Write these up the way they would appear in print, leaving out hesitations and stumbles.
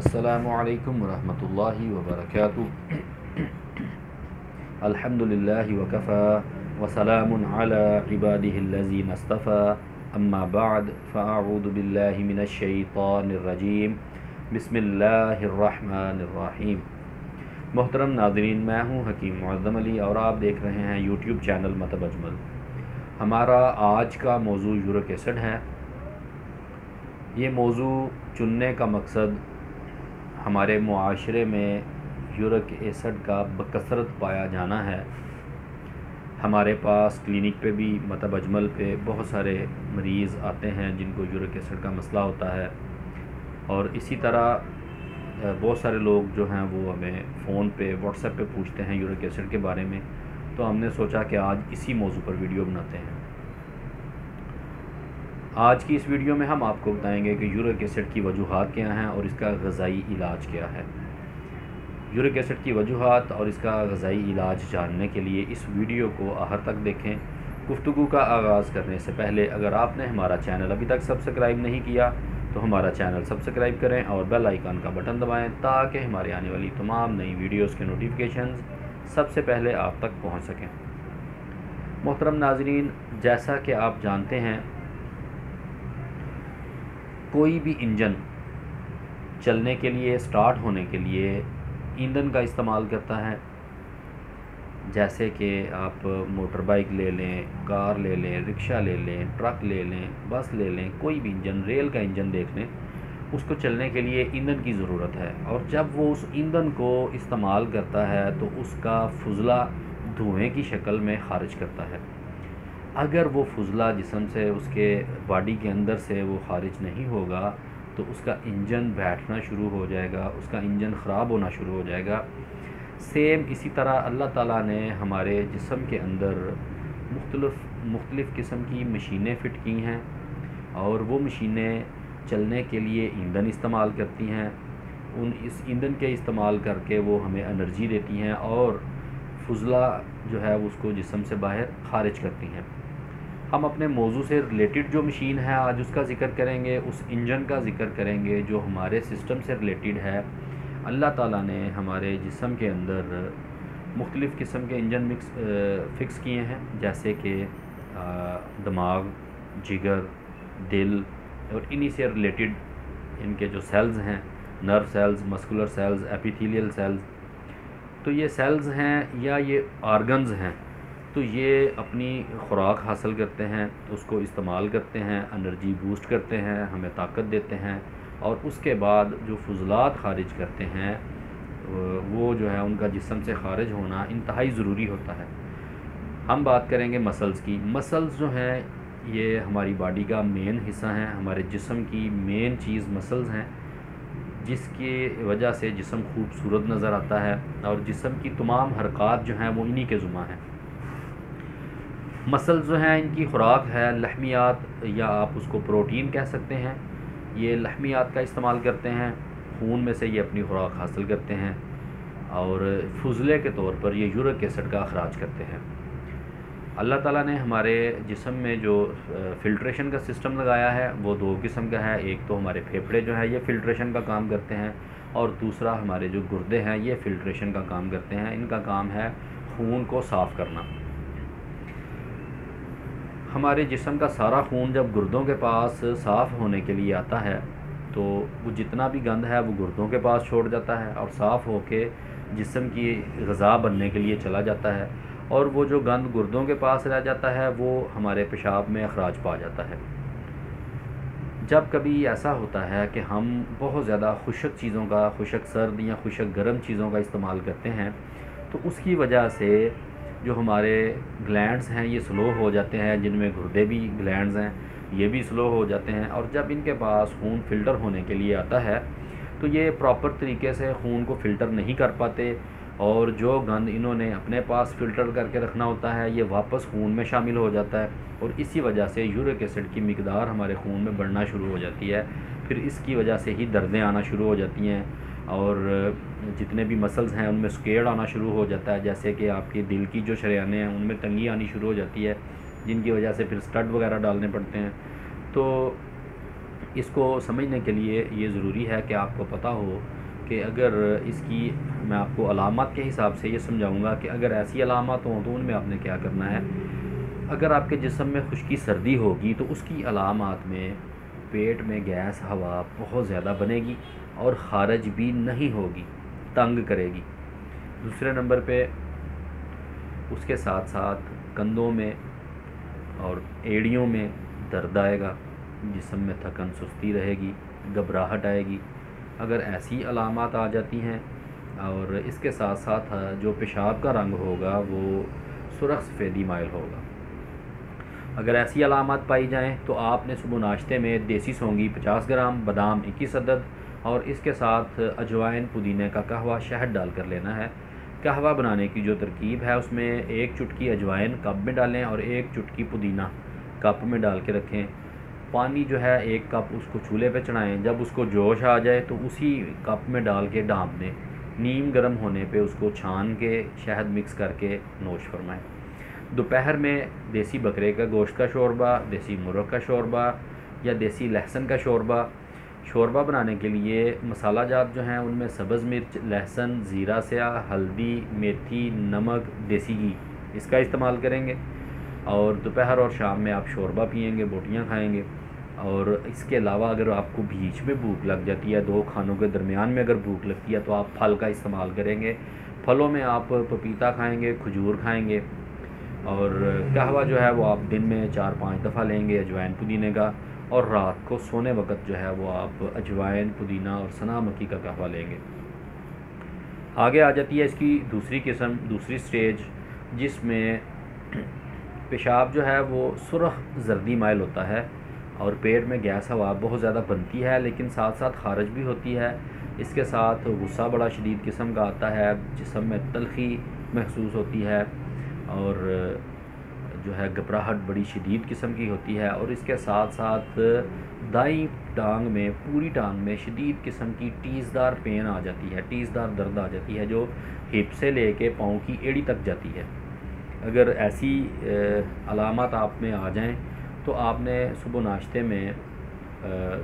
अस्सलामुअलैकुम वरहमतुल्लाहि वबरकातुहू। अल्हम्दुलिल्लाहि वकफ़ा वसलामुन अला इबादिहिल्लज़ीना इस्तफ़ा अम्मा बअद फ़अऊज़ु बिल्लाहि मिनश्शैतानिर्रजीम बिस्मिल्लाहिर्रहमानिर्रहीम। मोहतरम नाज़रीन, मैं हूँ हकीम मुअज़्ज़म अली और आप देख रहे हैं यूट्यूब चैनल मतब अजमल। हमारा आज का मौजू यूरिक एसिड है। ये मौजू चुनने का मकसद हमारे मुआशरे में यूरिक एसिड का बकसरत पाया जाना है। हमारे पास क्लिनिक पे भी मतब अजमल पे बहुत सारे मरीज़ आते हैं जिनको यूरिक एसिड का मसला होता है, और इसी तरह बहुत सारे लोग जो हैं वो हमें फ़ोन पे व्हाट्सएप पे पूछते हैं यूरिक एसिड के बारे में। तो हमने सोचा कि आज इसी मौजू पर वीडियो बनाते हैं। आज की इस वीडियो में हम आपको बताएंगे कि यूरिक एसिड की वजूहात क्या हैं और इसका ग़ज़ाई इलाज क्या है। यूरिक एसिड की वजूहात और इसका ग़ज़ाई इलाज जानने के लिए इस वीडियो को आखिर तक देखें। गुफ्तगू का आगाज़ करने से पहले अगर आपने हमारा चैनल अभी तक सब्सक्राइब नहीं किया तो हमारा चैनल सब्सक्राइब करें और बेल आइकन का बटन दबाएं ताकि हमारे आने वाली तमाम नई वीडियोज़ के नोटिफिकेशंस सबसे पहले आप तक पहुँच सकें। मोहतरम नाज़रीन, जैसा कि आप जानते हैं, कोई भी इंजन चलने के लिए, स्टार्ट होने के लिए ईंधन का इस्तेमाल करता है। जैसे कि आप मोटर बाइक ले लें, कार ले लें, रिक्शा ले लें, ट्रक ले लें, बस ले लें, कोई भी इंजन, रेल का इंजन देख लें, उसको चलने के लिए ईंधन की ज़रूरत है। और जब वो उस ईंधन को इस्तेमाल करता है तो उसका फुजला धुएँ की शक्ल में खारिज करता है। अगर वो फुजला जिस्म से, उसके बॉडी के अंदर से वो खारिज नहीं होगा तो उसका इंजन बैठना शुरू हो जाएगा, उसका इंजन ख़राब होना शुरू हो जाएगा। सेम इसी तरह अल्लाह ताला ने हमारे जिस्म के अंदर मुख्तलिफ़ किस्म की मशीनें फ़िट की हैं और वो मशीनें चलने के लिए ईंधन इस्तेमाल करती हैं। इस ईंधन के इस्तेमाल करके वो हमें एनर्जी देती हैं और फुजला जो है उसको जिस्म से बाहर खारिज करती हैं। हम अपने मौजू से रिलेटेड जो मशीन है आज उसका ज़िक्र करेंगे, उस इंजन का ज़िक्र करेंगे जो हमारे सिस्टम से रिलेटेड है। अल्लाह ताला ने हमारे जिस्म के अंदर मुख्तलिफ़ किस्म के इंजन फ़िक्स किए हैं, जैसे कि दिमाग, जिगर, दिल और इन्हीं से रिलेटेड इनके जो सेल्स हैं, nerve cells, muscular cells, epithelial cells. तो ये सेल्स हैं या ये आर्गन्स हैं, तो ये अपनी ख़ुराक हासिल करते हैं, उसको इस्तेमाल करते हैं, एनर्जी बूस्ट करते हैं, हमें ताकत देते हैं, और उसके बाद जो फुजलात खारिज करते हैं वो जो है उनका जिस्म से खारिज होना इंतहाई ज़रूरी होता है। हम बात करेंगे मसल्स की। मसल्स जो हैं ये हमारी बॉडी का मेन हिस्सा हैं, हमारे जिस्म की मेन चीज़ मसल्स हैं, जिसकी वजह से जिस्म खूबसूरत नज़र आता है और जिस्म की तमाम हरकत जो हैं वो इन्हीं के ज़ुम्मा हैं। मसल्स जो हैं इनकी ख़ुराक है लहमियात, या आप उसको प्रोटीन कह सकते हैं। ये लहमियात का इस्तेमाल करते हैं, खून में से ये अपनी ख़ुराक हासिल करते हैं और फुजले के तौर पर ये यूरिक एसिड का अखराज करते हैं। अल्लाह ताला ने हमारे जिस्म में जो फ़िल्ट्रेशन का सिस्टम लगाया है वो दो किस्म का है। एक तो हमारे फेफड़े जो है ये फ़िल्ट्रेशन का काम करते हैं और दूसरा हमारे जो गुर्दे हैं ये फ़िल्ट्रेशन का काम करते हैं। इनका काम है खून को साफ़ करना। हमारे जिस्म का सारा खून जब गुर्दों के पास साफ़ होने के लिए आता है तो वो जितना भी गंद है वो गुर्दों के पास छोड़ जाता है और साफ़ होके जिस्म की ग़िज़ा बनने के लिए चला जाता है, और वो जो गंद गुर्दों के पास रह जाता है वो हमारे पेशाब में अखराज पा जाता है। जब कभी ऐसा होता है कि हम बहुत ज़्यादा खुशक चीज़ों का, खुशक सर्द या खुशक गर्म चीज़ों का इस्तेमाल करते हैं तो उसकी वजह से जो हमारे ग्लैंड्स हैं ये स्लो हो जाते हैं, जिनमें गुर्दे भी ग्लैंड्स हैं ये भी स्लो हो जाते हैं, और जब इनके पास खून फ़िल्टर होने के लिए आता है तो ये प्रॉपर तरीके से खून को फ़िल्टर नहीं कर पाते, और जो गंद इन्होंने अपने पास फ़िल्टर करके रखना होता है ये वापस खून में शामिल हो जाता है, और इसी वजह से यूरिक एसिड की मिक़दार हमारे खून में बढ़ना शुरू हो जाती है। फिर इसकी वजह से ही दर्दें आना शुरू हो जाती हैं और जितने भी मसल्स हैं उनमें स्केड आना शुरू हो जाता है, जैसे कि आपके दिल की जो शरेयानें हैं उनमें तंगी आनी शुरू हो जाती है, जिनकी वजह से फिर स्टड वगैरह डालने पड़ते हैं। तो इसको समझने के लिए ये ज़रूरी है कि आपको पता हो कि अगर इसकी, मैं आपको अलामत के हिसाब से ये समझाऊंगा कि अगर ऐसी अलामत हों तो उनमें आपने क्या करना है। अगर आपके जिस्म में खुश्की सर्दी होगी तो उसकी अलामत में पेट में गैस हवा बहुत ज़्यादा बनेगी और ख़ारिज भी नहीं होगी, तंग करेगी। दूसरे नंबर पे उसके साथ साथ कंधों में और एड़ियों में दर्द आएगा, जिस्म में थकन सुस्ती रहेगी, घबराहट आएगी। अगर ऐसी अलामत आ जाती हैं और इसके साथ साथ जो पेशाब का रंग होगा वो सुरख सफ़ेदी माइल होगा। अगर ऐसी अलामत पाई जाएं तो आपने सुबह नाश्ते में देसी सौंगी 50 ग्राम, बादाम 21 अदद और इसके साथ अजवाइन, पुदीने का कहवा, शहद डाल कर लेना है। कहवा बनाने की जो तरकीब है उसमें 1 चुटकी अजवाइन कप में डालें और 1 चुटकी पुदीना कप में डाल के रखें। पानी जो है 1 कप उसको चूल्हे पे चढ़ाएं। जब उसको जोश आ जाए तो उसी कप में डाल के ढाँप दें। नीम गर्म होने पे उसको छान के शहद मिक्स करके नोश फरमाएं। दोपहर में देसी बकरे का गोश्त का शोरबा, देसी मुर्ग का शोरबा या देसी लहसुन का शोरबा बनाने के लिए मसाला जात जो हैं उनमें सब्ज़ मिर्च, लहसुन, ज़ीरा स्याह, हल्दी, मेथी, नमक, देसी घी इसका इस्तेमाल करेंगे। और दोपहर और शाम में आप शोरबा पिएंगे, बोटियाँ खाएंगे। और इसके अलावा अगर आपको बीच में भूख लग जाती है, 2 खानों के दरमियान में अगर भूख लगती है तो आप फल का इस्तेमाल करेंगे। फलों में आप पपीता खाएंगे, खजूर खाएंगे। और कहवा जो है वो आप दिन में 4-5 दफ़ा लेंगे अजवाइन पुदीने का, और रात को सोने वक्त जो है वो आप अजवाइन, पुदीना और सना मक्खी का कहवा लेंगे। आगे आ जाती है इसकी दूसरी किस्म, दूसरी स्टेज, जिसमें पेशाब जो है वो सुरख जर्दी माइल होता है और पेट में गैस हवा बहुत ज़्यादा बनती है, लेकिन साथ साथ खारिज भी होती है। इसके साथ गुस्सा बड़ा शदीद किस्म का आता है, जिस्म में तलखी महसूस होती है और जो है घबराहट बड़ी शदीद किस्म की होती है। और इसके साथ साथ दाईं टांग में, पूरी टांग में शदीद किस्म की टीसदार पेन आ जाती है, टीसदार दर्द आ जाती है जो हिप से लेके पाँव की एड़ी तक जाती है। अगर ऐसी अलामत आप में आ जाएं तो आपने सुबह नाश्ते में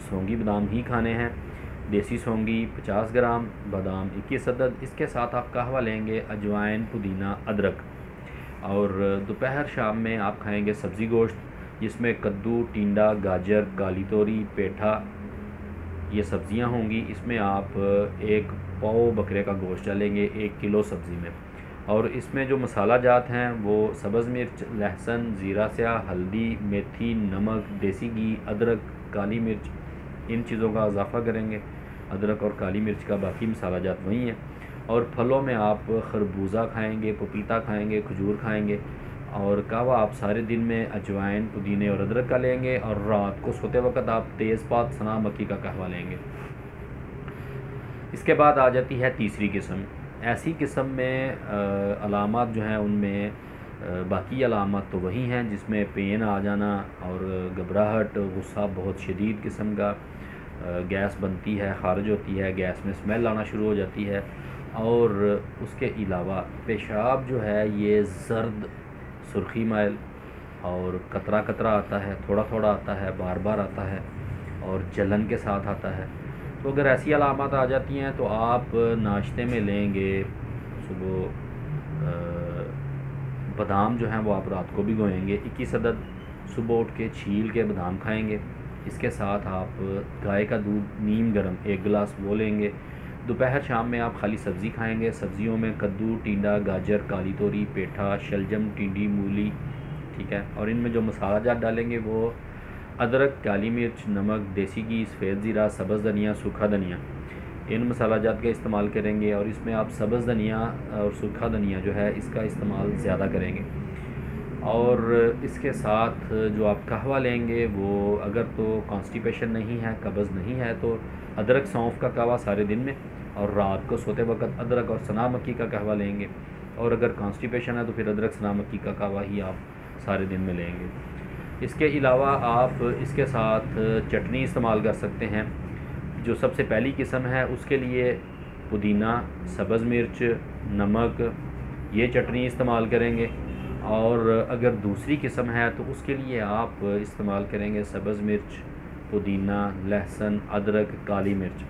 सौंगी बादाम ही खाने हैं। देसी सौंगी 50 ग्राम, बादाम 21 अदद। इसके साथ आप कहवा लेंगे, अजवाइन, पुदीना, अदरक। और दोपहर शाम में आप खाएंगे सब्ज़ी गोश्त, जिसमें कद्दू, टिंडा, गाजर, काली तोरी, पेठा ये सब्ज़ियां होंगी। इसमें आप 1 पाव बकरे का गोश्त डालेंगे 1 किलो सब्ज़ी में। और इसमें जो मसाला जात हैं वो सब्ज़ मिर्च, लहसुन, ज़ीरा स्याह, हल्दी, मेथी, नमक, देसी घी, अदरक, काली मिर्च, इन चीज़ों का इजाफ़ा करेंगे। अदरक और काली मिर्च का बाकी मसाला जात वही हैं। और फलों में आप खरबूजा खाएंगे, पपीता खाएंगे, खजूर खाएंगे। और कहवा आप सारे दिन में अजवाइन, पुदीने और अदरक का लेंगे। और रात को सोते वक्त आप तेज़पात, सना मक्खी का कहवा लेंगे। इसके बाद आ जाती है तीसरी किस्म। ऐसी किस्म में अलामत जो हैं उनमें बाकी अलामत तो वही हैं, जिसमें पेन आ जाना और घबराहट, गुस्सा बहुत शदीद किस्म का, गैस बनती है, खारिज होती है, गैस में स्मेल आना शुरू हो जाती है। और उसके अलावा पेशाब जो है ये ज़र्द, सुर्खी माइल और कतरा कतरा आता है, थोड़ा थोड़ा आता है, बार बार आता है और जलन के साथ आता है। तो अगर ऐसी अलामत आ जाती हैं तो आप नाश्ते में लेंगे सुबह बादाम जो हैं वो आप रात को भिगोएंगे 21 अदद। सुबह उठ के छील के बादाम खाएंगे। इसके साथ आप गाय का दूध नीम गर्म 1 गिलास वो लेंगे। दोपहर शाम में आप खाली सब्ज़ी खाएंगे। सब्ज़ियों में कद्दू, टिंडा, गाजर, काली तोरी, पेठा, शलजम, टिंडी, मूली, ठीक है। और इनमें जो मसाला जात डालेंगे वो अदरक, काली मिर्च, नमक, देसी घी, सफ़ेद ज़ीरा, सब्ज़ धनिया, सूखा धनिया, इन मसाला जात का इस्तेमाल करेंगे। और इसमें आप सब्ज़ धनिया और सूखा धनिया जो है इसका इस्तेमाल ज़्यादा करेंगे। और इसके साथ जो आप कहवा लेंगे वो अगर तो कॉन्स्टिपेशन नहीं है, कब्ज़ नहीं है, तो अदरक सौंफ का कहवा सारे दिन में, और रात को सोते वक्त अदरक और सना मक्खी का कहवा लेंगे। और अगर कॉन्स्टिपेशन है तो फिर अदरक, सना मक्खी का कहवा ही आप सारे दिन में लेंगे। इसके अलावा आप इसके साथ चटनी इस्तेमाल कर सकते हैं। जो सबसे पहली किस्म है उसके लिए पुदीना, सब्ज़ मिर्च, नमक, ये चटनी इस्तेमाल करेंगे। और अगर दूसरी किस्म है तो उसके लिए आप इस्तेमाल करेंगे सब्ज़ मिर्च, पुदीना, लहसुन, अदरक, काली मिर्च,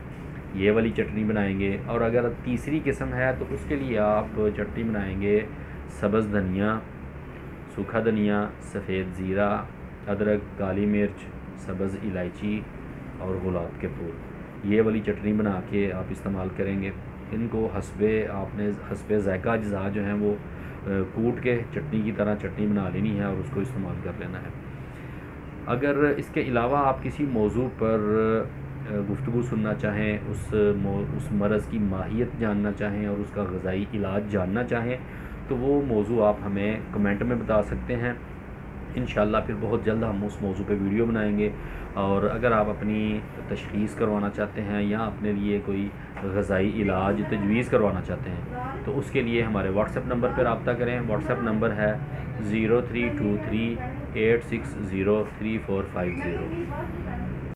ये वाली चटनी बनाएंगे। और अगर तीसरी किस्म है तो उसके लिए आप चटनी बनाएंगे सब्ज़ धनिया, सूखा धनिया, सफ़ेद ज़ीरा, अदरक, काली मिर्च, सब्ज़ इलायची और गुलाब के फूल, ये वाली चटनी बना के आप इस्तेमाल करेंगे। इनको हस्बे ज़ायक़ा अज्ज़ा जो हैं वो कूट के चटनी की तरह चटनी बना लेनी है और उसको इस्तेमाल कर लेना है। अगर इसके अलावा आप किसी मौजू पर गुफ्तगू सुनना चाहें, उस मरज़ की माहियत जानना चाहें और उसका ग़िज़ाई इलाज जानना चाहें तो वो मौजू आप हमें कमेंट में बता सकते हैं। इंशाअल्लाह फिर बहुत जल्द हम उस मौजू पे वीडियो बनाएंगे। और अगर आप अपनी तशख़ीस करवाना चाहते हैं या अपने लिए कोई ग़िज़ाई इलाज तजवीज़ करवाना चाहते हैं तो उसके लिए हमारे व्हाट्सएप नंबर पर रब्ता करें। व्हाट्सएप नंबर है 0323860345 0।